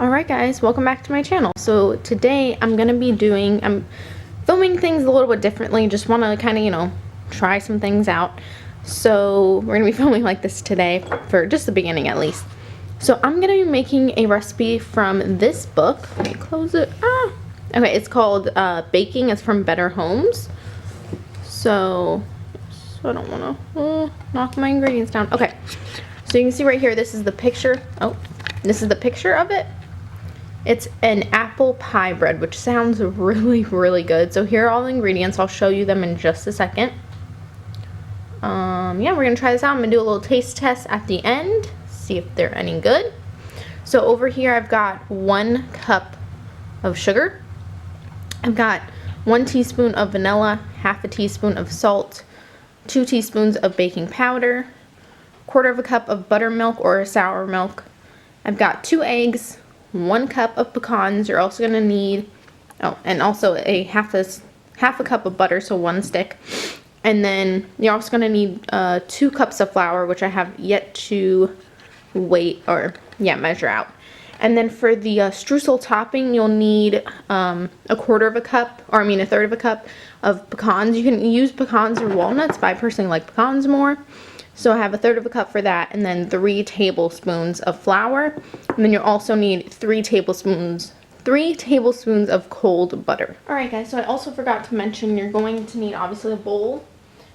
Alright guys, welcome back to my channel. So today I'm filming things a little bit differently. Just want to kind of, try some things out. So we're going to be filming like this today, for just the beginning at least. So I'm going to be making a recipe from this book. Let me close it. Okay, it's called Baking. It's from Better Homes. So I don't want to knock my ingredients down. Okay, so you can see right here, this is the picture. This is the picture of it. It's an apple pie bread, which sounds really, really good. So here are all the ingredients. I'll show you them in just a second. Yeah, we're going to try this out. I'm going to do a little taste test at the end, see if they're any good. So over here I've got 1 cup of sugar. I've got 1 teaspoon of vanilla, half a teaspoon of salt, 2 teaspoons of baking powder, 1/4 cup of buttermilk or sour milk. I've got 2 eggs, 1 cup of pecans. You're also going to need, and also a half a cup of butter, so 1 stick. And then you're also going to need 2 cups of flour, which I have yet to measure out. And then for the streusel topping, you'll need a 1/4 cup, or I mean a 1/3 cup of pecans. You can use pecans or walnuts, but I personally like pecans more. So I have a 1/3 cup for that, and then 3 tablespoons of flour. And then you'll also need 3 tablespoons of cold butter. Alright guys, so I also forgot to mention you're going to need obviously a bowl,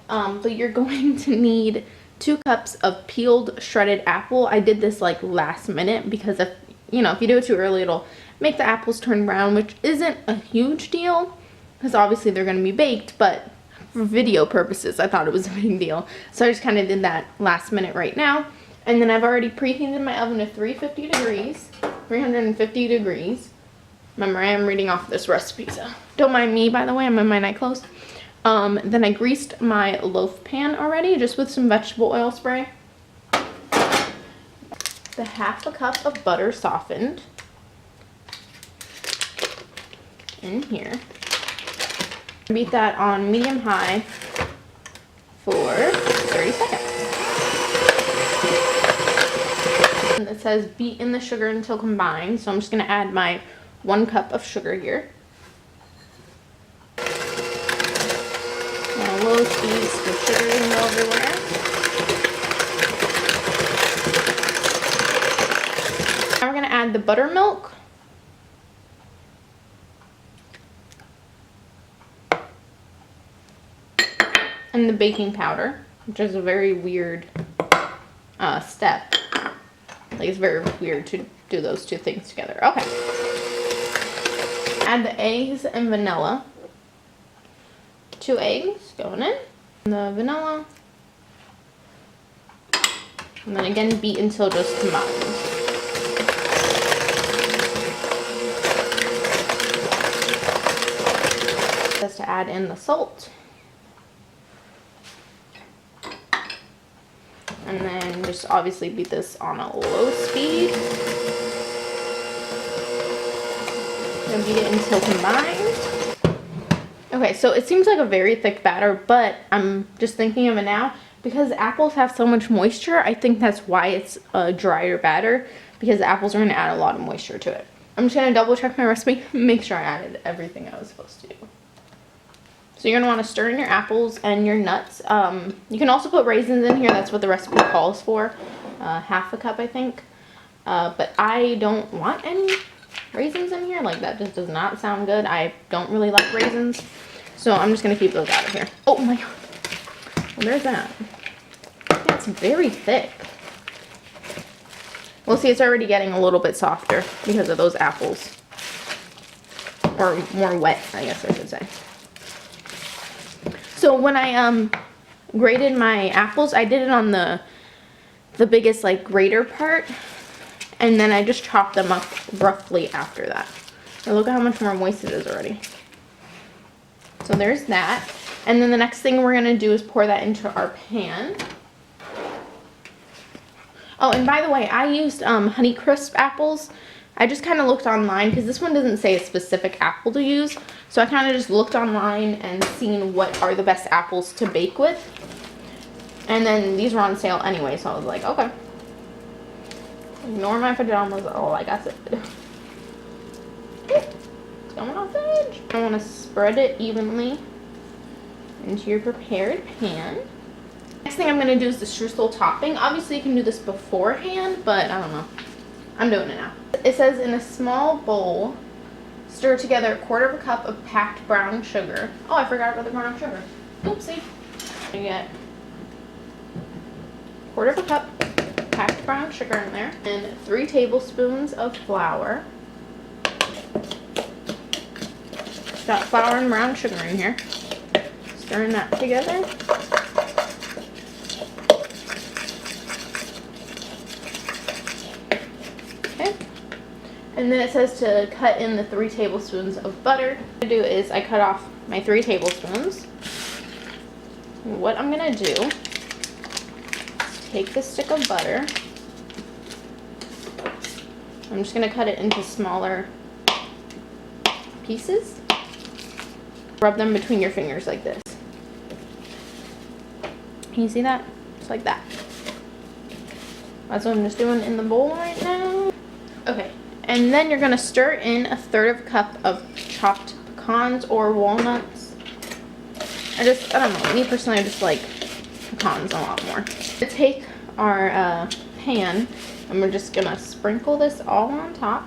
but you're going to need 2 cups of peeled shredded apple. I did this like last minute because if you do it too early, it'll make the apples turn brown, which isn't a huge deal because obviously they're going to be baked, but for video purposes I thought it was a big deal. So I just kind of did that last minute right now. And then I've already preheated my oven to 350 degrees. Remember, I am reading off this recipe, so don't mind me, by the way, I'm in my night clothes. Then I greased my loaf pan already, just with some vegetable oil spray. The half a cup of butter softened in here. Beat that on medium-high for 30 seconds. And it says beat in the sugar until combined, so I'm just going to add my 1 cup of sugar here. Now low speed so the sugar can go everywhere. Now we're going to add the buttermilk. And the baking powder, which is a very weird step. Like, it's very weird to do those 2 things together. Okay. Add the eggs and vanilla. 2 eggs going in. The vanilla. And then again beat until just combined. Just to add in the salt. And then just obviously beat this on a low speed. And beat it until combined. Okay, so it seems like a very thick batter, but I'm just thinking of it now. Because apples have so much moisture, I think that's why it's a drier batter. Because the apples are going to add a lot of moisture to it. I'm just going to double check my recipe, make sure I added everything I was supposed to do. So you're going to want to stir in your apples and your nuts. You can also put raisins in here. That's what the recipe calls for. Half a cup, I think. But I don't want any raisins in here. Like, that just does not sound good. I don't really like raisins. So I'm just going to keep those out of here. Oh my god. Well, there's that. Yeah, it's very thick. Well, see, it's already getting a little bit softer because of those apples. Or more wet, I guess I should say. So when I grated my apples, I did it on the biggest like grater part, and then I just chopped them up roughly after that. And look at how much more moist it is already. So there's that. And then the next thing we're gonna do is pour that into our pan. Oh, and by the way, I used Honeycrisp apples. I just kind of looked online because this one doesn't say a specific apple to use. So I kind of just looked online and seen what are the best apples to bake with. And then these were on sale anyway, so I was like, okay. Ignore my pajamas, oh, like I said. spread it evenly into your prepared pan. Next thing I'm going to do is the streusel topping. Obviously you can do this beforehand, but I don't know. I'm doing it now. It says in a small bowl, stir together a quarter of a cup of packed brown sugar. Oh, I forgot about the brown sugar. Oopsie. You get a quarter of a cup packed brown sugar in there and 3 tablespoons of flour. Got flour and brown sugar in here. Stirring that together. Okay. And then it says to cut in the 3 tablespoons of butter. What I'm going to do is I cut off my 3 tablespoons. And what I'm going to do is take this stick of butter. I'm just going to cut it into smaller pieces. Rub them between your fingers like this. Can you see that? Just like that. That's what I'm just doing in the bowl right now. Okay, and then you're gonna stir in a 1/3 of a cup of chopped pecans or walnuts. I don't know, me personally I just like pecans a lot more. To take our pan and we're just gonna sprinkle this all on top.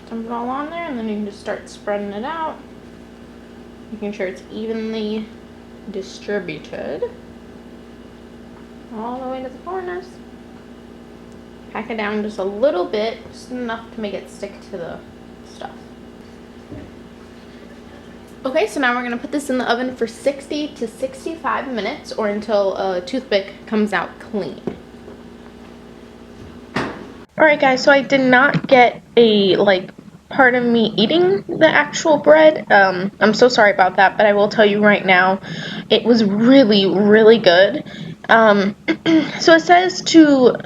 Dump it all on there, and then you can just start spreading it out, making sure it's evenly distributed all the way to the corners. Pack it down just a little bit, just enough to make it stick to the stuff. Okay, so now we're going to put this in the oven for 60 to 65 minutes or until a toothpick comes out clean. Alright guys, so I did not get a part of me eating the actual bread. I'm so sorry about that, but I will tell you right now, it was really, really good. So it says to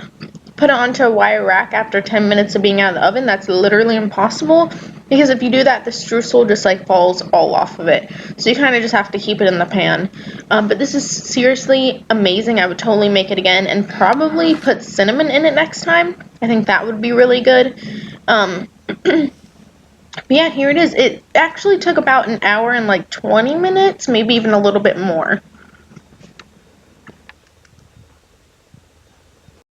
put it onto a wire rack after 10 minutes of being out of the oven. That's literally impossible, because if you do that, the streusel just falls all off of it. So you kind of just have to keep it in the pan. But this is seriously amazing. I would totally make it again and probably put cinnamon in it next time. I think that would be really good. But yeah, here it is. It actually took about an hour and 20 minutes, maybe even a little bit more.